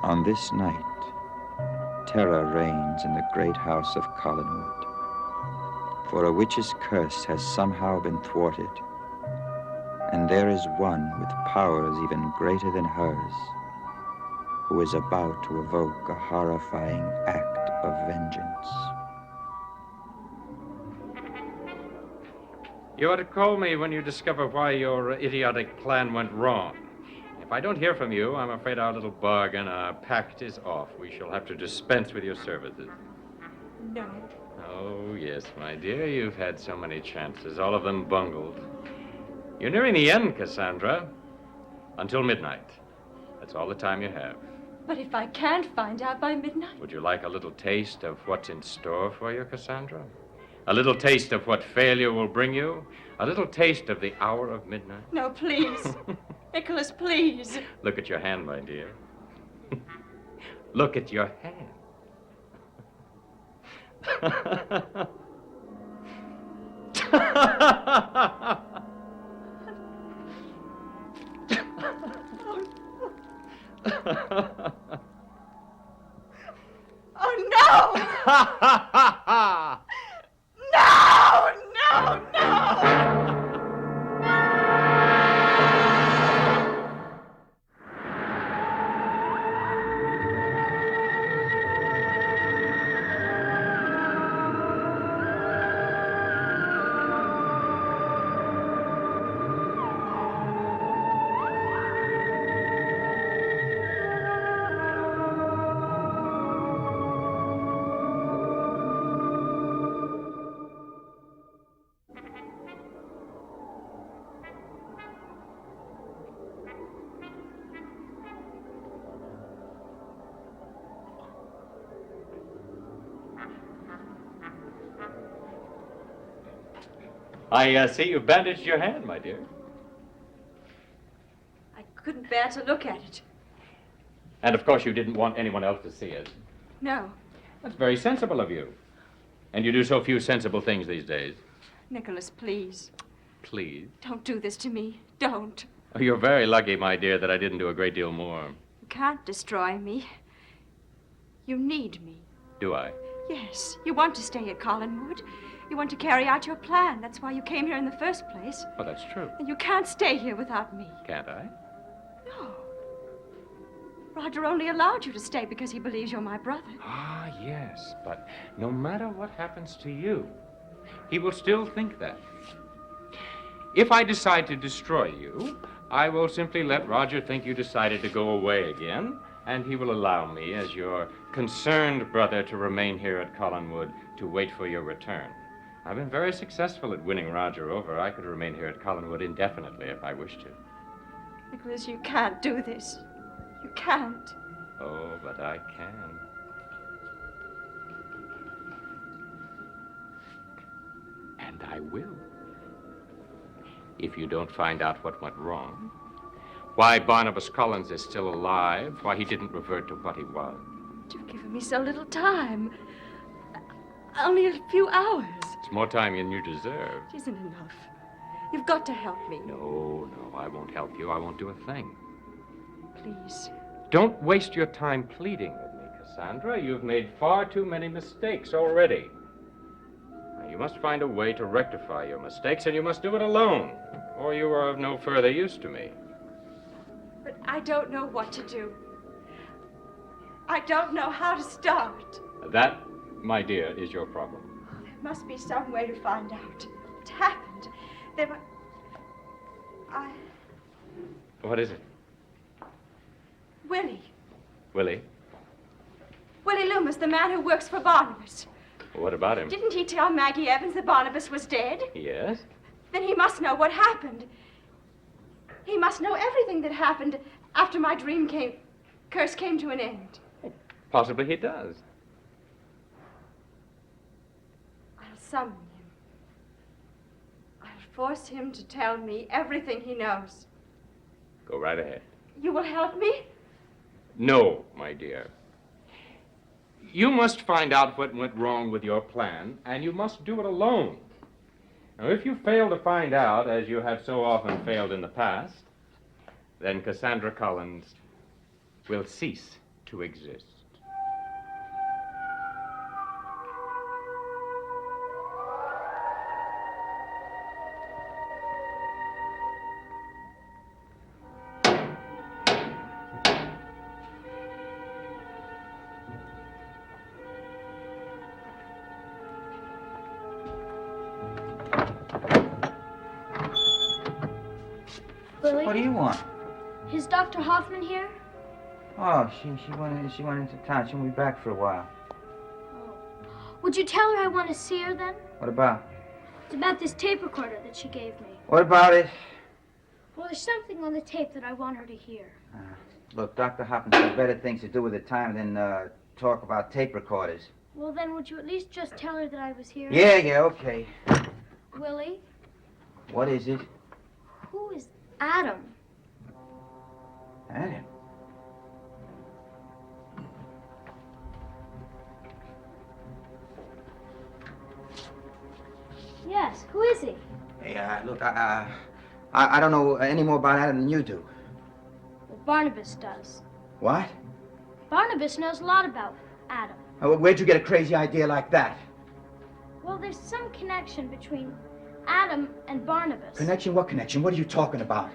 On this night, terror reigns in the great house of Collinwood, for a witch's curse has somehow been thwarted, and there is one with powers even greater than hers, who is about to evoke a horrifying act of vengeance. You ought to call me when you discover why your idiotic plan went wrong. If I don't hear from you, I'm afraid our little bargain, our pact is off. We shall have to dispense with your services. No. Oh, yes, my dear. You've had so many chances, all of them bungled. You're nearing the end, Cassandra. Until midnight. That's all the time you have. But if I can't find out by midnight? Would you like a little taste of what's in store for you, Cassandra? A little taste of what failure will bring you? A little taste of the hour of midnight? No, please. Nicholas, please. Look at your hand, my dear. Look at your hand. Oh, no! No, no, no! I see you've bandaged your hand, my dear. I couldn't bear to look at it. And of course you didn't want anyone else to see it. No. That's very sensible of you. And you do so few sensible things these days. Nicholas, please. Please. Don't do this to me. Don't. Oh, you're very lucky, my dear, that I didn't do a great deal more. You can't destroy me. You need me. Do I? Yes. You want to stay at Collinwood. You want to carry out your plan. That's why you came here in the first place. Oh, that's true. And you can't stay here without me. Can't I? No. Roger only allowed you to stay because he believes you're my brother. Ah, yes, but no matter what happens to you, he will still think that. If I decide to destroy you, I will simply let Roger think you decided to go away again, and he will allow me, as your concerned brother, to remain here at Collinwood to wait for your return. I've been very successful at winning Roger over. I could remain here at Collinwood indefinitely if I wished to. Nicholas, you can't do this. You can't. Oh, but I can. And I will. If you don't find out what went wrong, why Barnabas Collins is still alive, why he didn't revert to what he was. You've given me so little time. Only a few hours. It's more time than you deserve. It isn't enough. You've got to help me. No, I won't help you. I won't do a thing. Please. Don't waste your time pleading with me, Cassandra. You've made far too many mistakes already. Now, you must find a way to rectify your mistakes, and you must do it alone, or you are of no further use to me. But I don't know what to do. I don't know how to start. That, my dear, is your problem. There must be some way to find out. It happened. What is it? Willie. Willie? Willie Loomis, the man who works for Barnabas. What about him? Didn't he tell Maggie Evans that Barnabas was dead? Yes? Then he must know what happened. He must know everything that happened after my curse came to an end. Possibly he does. I'll summon him. I'll force him to tell me everything he knows. Go right ahead. You will help me? No, my dear. You must find out what went wrong with your plan, and you must do it alone. Now, if you fail to find out, as you have so often failed in the past, then Cassandra Collins will cease to exist. Willie, What do you want? is Dr. Hoffman here? Oh, she went into town. She'll be back for a while. Would you tell her I want to see her then? What about? It's about this tape recorder that she gave me. What about it? Well, there's something on the tape that I want her to hear. Look, Dr. Hoffman's got better things to do with her time than talk about tape recorders. Well, then, would you at least just tell her that I was here? Yeah, okay. Willie, What is it? who is Adam? Adam. Yes, who is he? Hey, look, I don't know any more about Adam than you do. Well, Barnabas does. What? Barnabas knows a lot about Adam. Where'd you get a crazy idea like that? Well, there's some connection between Adam and Barnabas. Connection? What connection? What are you talking about?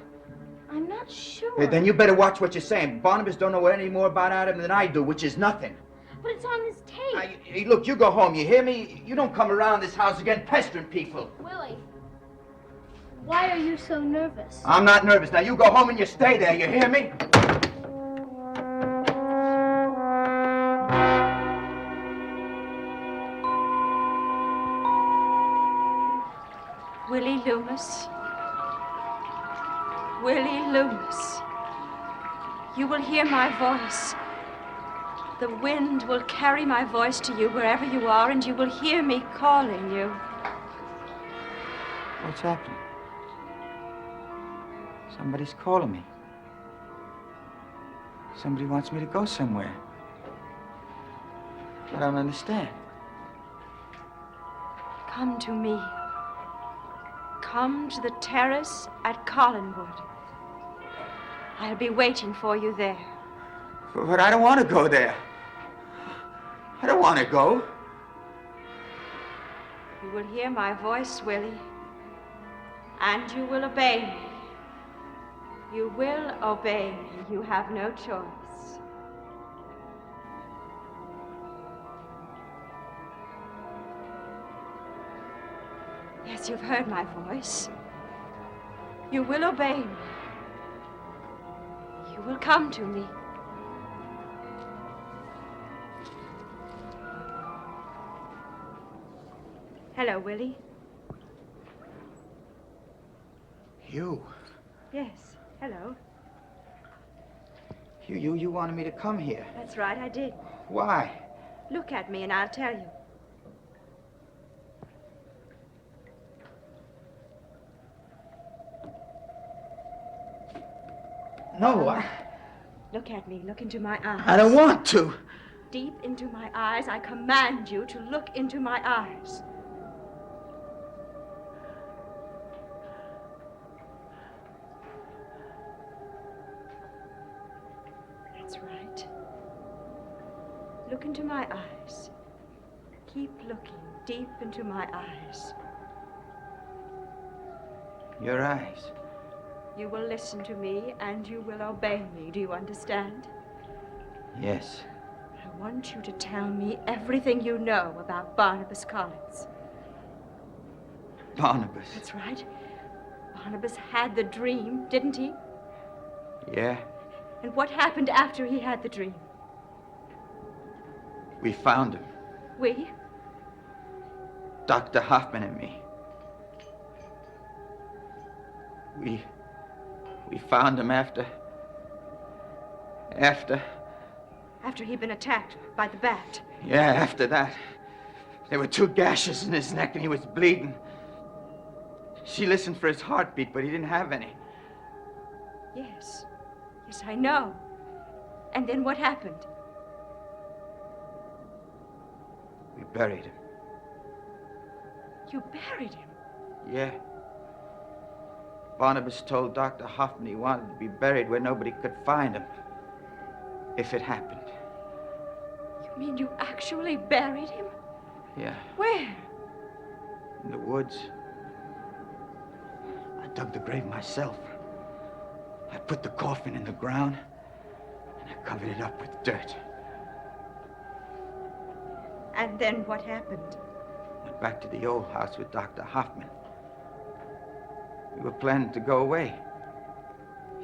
I'm not sure. Then you better watch what you're saying. Barnabas don't know any more about Adam than I do, which is nothing. But it's on this tape. Hey, look, you go home, you hear me? You don't come around this house again pestering people. Willie, why are you so nervous? I'm not nervous. Now you go home and you stay there, you hear me? Willie Loomis. Willie Loomis. You will hear my voice. The wind will carry my voice to you wherever you are, and you will hear me calling you. What's happening? Somebody's calling me. Somebody wants me to go somewhere. I don't understand. Come to me. Come to the terrace at Collinwood. I'll be waiting for you there. But I don't want to go there. I don't want to go. You will hear my voice, Willie, and you will obey me. You will obey me. You have no choice. Yes, you've heard my voice. You will obey me. You will come to me. Hello, Willie. You? Yes, hello. You wanted me to come here. That's right, I did. Why? Look at me and I'll tell you. No, Look at me. Look into my eyes. I don't want to. Deep into my eyes, I command you to look into my eyes. That's right. Look into my eyes. Keep looking deep into my eyes. Your eyes. You will listen to me and you will obey me. Do you understand? Yes. I want you to tell me everything you know about Barnabas Collins. Barnabas. That's right. Barnabas had the dream, didn't he? Yeah. And what happened after he had the dream? We found him. We? Dr. Hoffman and me. We found him after After he'd been attacked by the bat. Yeah, after that. There were 2 gashes in his neck and he was bleeding. She listened for his heartbeat, but he didn't have any. Yes. Yes, I know. And then what happened? We buried him. You buried him? Yeah. Barnabas told Dr. Hoffman he wanted to be buried where nobody could find him. If it happened. You mean you actually buried him? Yeah, Where? in the woods. I dug the grave myself. I put the coffin in the ground, and I covered it up with dirt. And then what happened? Went back to the old house with Dr. Hoffman. We were planning to go away.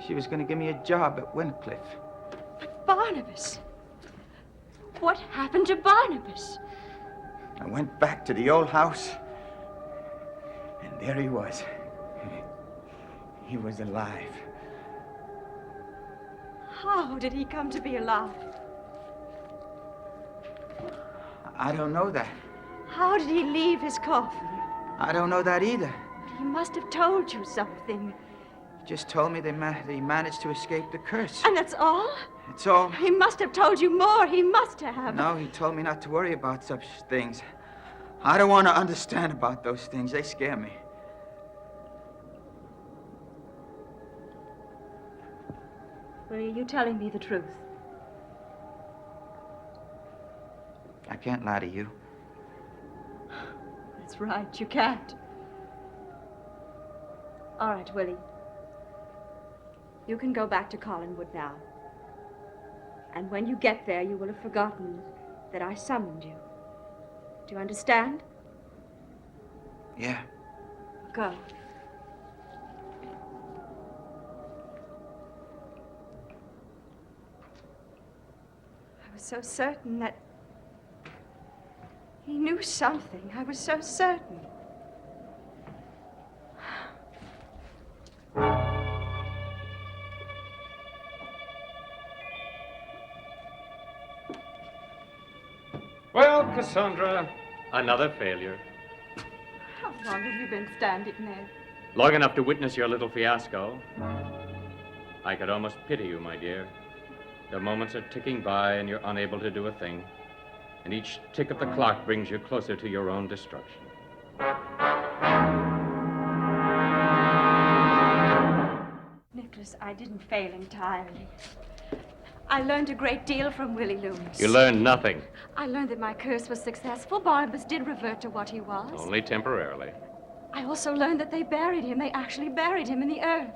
She was going to give me a job at Wincliffe. But Barnabas. What happened to Barnabas? I went back to the old house, and there he was. He was alive. How did he come to be alive? I don't know that. How did he leave his coffin? I don't know that either. He must have told you something. He just told me that he managed to escape the curse. And that's all? It's all. He must have told you more. He must have. No, he told me not to worry about such things. I don't want to understand about those things. They scare me. Well, are you telling me the truth? I can't lie to you. That's right, you can't. All right, Willie. You can go back to Collinwood now. And when you get there, you will have forgotten that I summoned you. Do you understand? Yeah. Go. I was so certain that he knew something. I was so certain. Well, Cassandra, another failure. How long have you been standing there? Long enough to witness your little fiasco. I could almost pity you, my dear. The moments are ticking by and you're unable to do a thing. And each tick of the clock brings you closer to your own destruction. Nicholas, I didn't fail entirely. I learned a great deal from Willie Loomis. You learned nothing. I learned that my curse was successful. Barnabas did revert to what he was. Only temporarily. I also learned that they buried him. They actually buried him in the earth.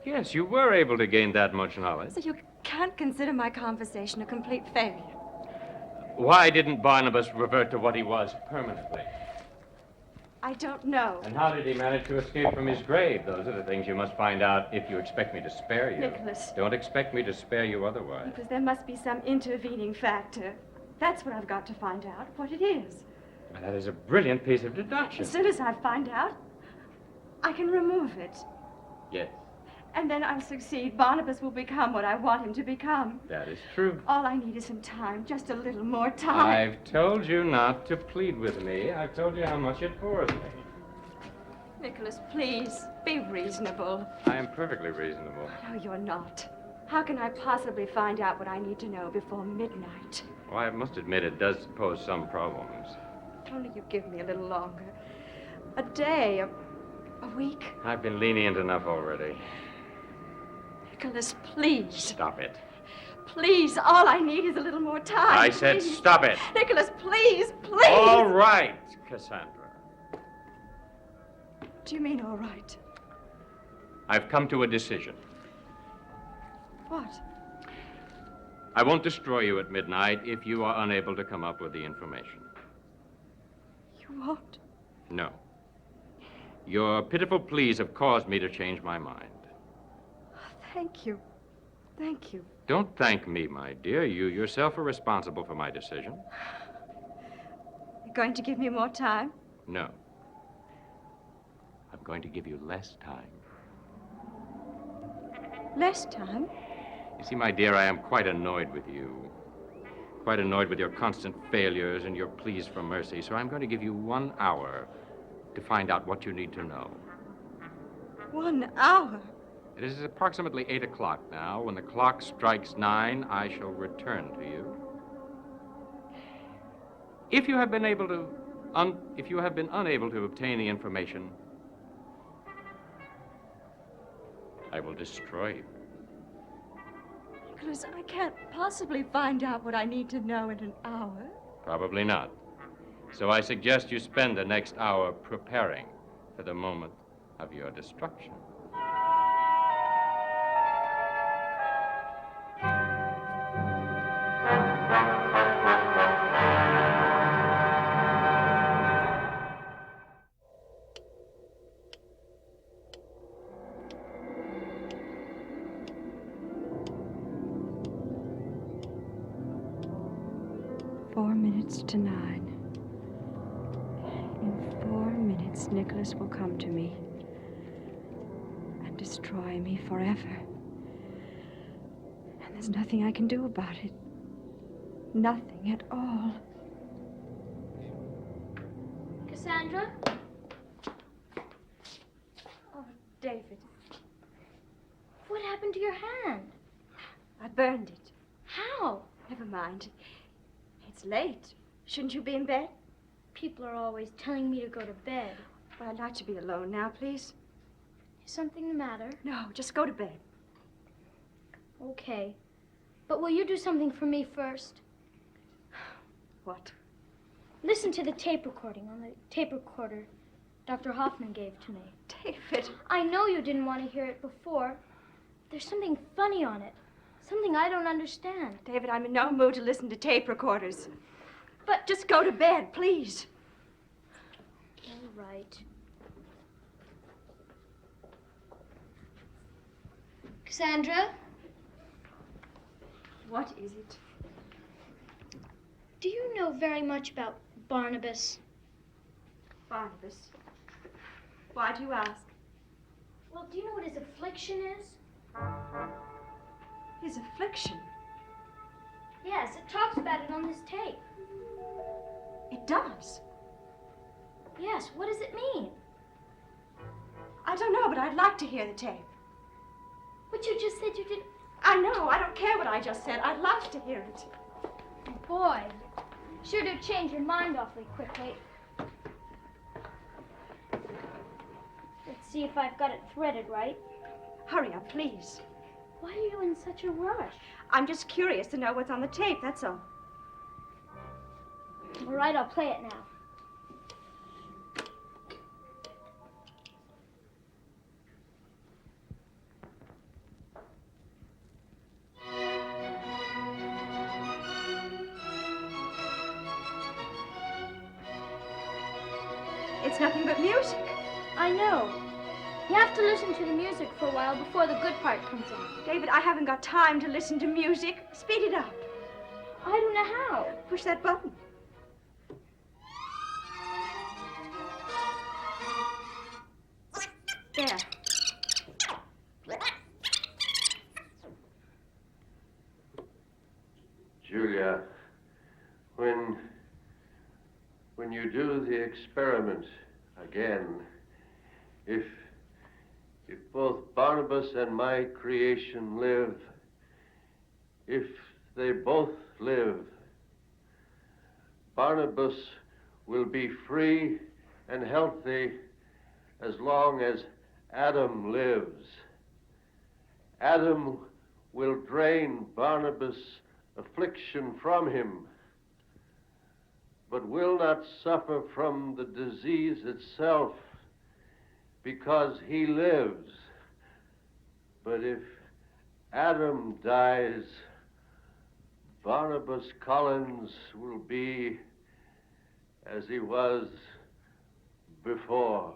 Yes, you were able to gain that much knowledge. So you can't consider my conversation a complete failure. Why didn't Barnabas revert to what he was permanently? I don't know. And how did he manage to escape from his grave? Those are the things you must find out if you expect me to spare you. Nicholas. Don't expect me to spare you otherwise. Because there must be some intervening factor. That's what I've got to find out, what it is. Well, that is a brilliant piece of deduction. As soon as I find out, I can remove it. Yes, And then I'll succeed. Barnabas will become what I want him to become. that is true. All I need is some time, just a little more time. I've told you not to plead with me. I've told you how much it bores me. Nicholas, please, be reasonable. I am perfectly reasonable. No, you're not. How can I possibly find out what I need to know before midnight? Well, I must admit it does pose some problems. If only you give me a little longer. A day, a week. I've been lenient enough already. Nicholas, please. Stop it. Please, all I need is a little more time. I said Please. stop it. Nicholas, please, please. All right, Cassandra. Do you mean all right? I've come to a decision. What? I won't destroy you at midnight if you are unable to come up with the information. You won't? No. Your pitiful pleas have caused me to change my mind. Thank you. Thank you. Don't thank me, my dear. You yourself are responsible for my decision. You're going to give me more time? No. I'm going to give you less time. Less time? You see, my dear, I am quite annoyed with you. Quite annoyed with your constant failures and your pleas for mercy. So I'm going to give you 1 hour to find out what you need to know. 1 hour? It is approximately 8 o'clock now. When the clock strikes 9, I shall return to you. If you have been unable to obtain the information, I will destroy you. Nicholas, I can't possibly find out what I need to know in an hour. Probably not. So I suggest you spend the next hour preparing for the moment of your destruction. To 9. In 4 minutes, Nicholas will come to me and destroy me forever. And there's nothing I can do about it. Nothing at all. Cassandra? Oh, David. What happened to your hand? I burned it. How? Never mind. It's late. Shouldn't you be in bed? People are always telling me to go to bed. Well, I'd like to be alone now, please. Is something the matter? No, just go to bed. Okay. But will you do something for me first? What? Listen to the tape recording on the tape recorder Dr. Hoffman gave to me. David. I know you didn't want to hear it before. There's something funny on it. Something I don't understand. David, I'm in no mood to listen to tape recorders. But just go to bed, please. All right. Cassandra? What is it? Do you know very much about Barnabas? Barnabas? Why do you ask? Well, do you know what his affliction is? His affliction? Yes, it talks about it on this tape. It does? Yes, what does it mean? I don't know, but I'd like to hear the tape. But you just said you didn't... I know, I don't care what I just said. I'd like to hear it. Boy, sure do change your mind awfully quickly. Let's see if I've got it threaded right. Hurry up, please. Why are you in such a rush? I'm just curious to know what's on the tape, that's all. All right, I'll play it now. It's nothing but music. I know. You have to listen to the music for a while before the good part comes on. David, I haven't got time to listen to music. Speed it up. I don't know how. Push that button. There. Julia, when you do the experiment again, if both Barnabas and my creation live, if they both live, Barnabas will be free and healthy as long as Adam lives. Adam will drain Barnabas' affliction from him, but will not suffer from the disease itself because he lives. But if Adam dies, Barnabas Collins will be as he was before.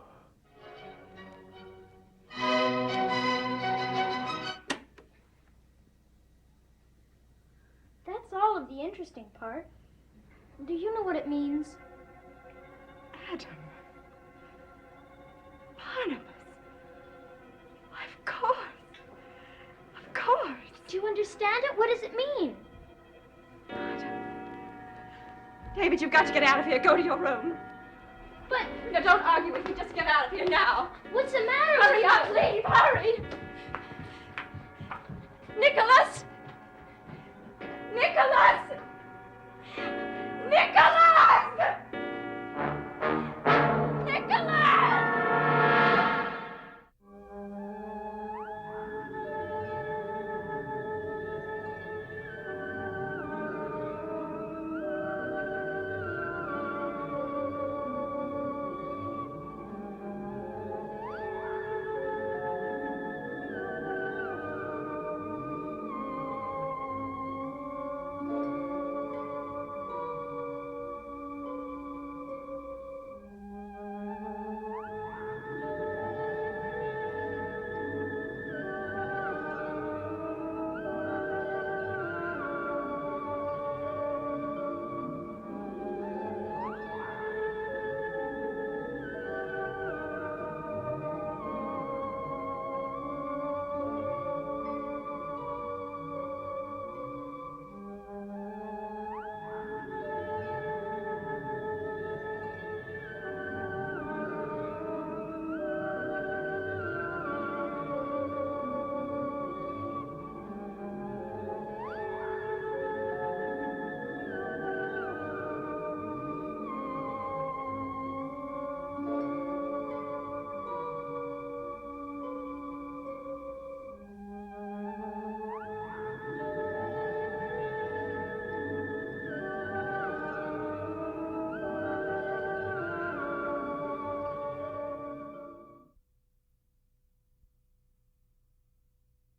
That's all of the interesting part. Do you know what it means? Adam. Barnabas. Of course. Of course. Do you understand it? What does it mean? David, you've got to get out of here. Go to your room. But... No, don't argue with me. Just get out of here now. What's the matter Hurry with up, you? leave. Hurry.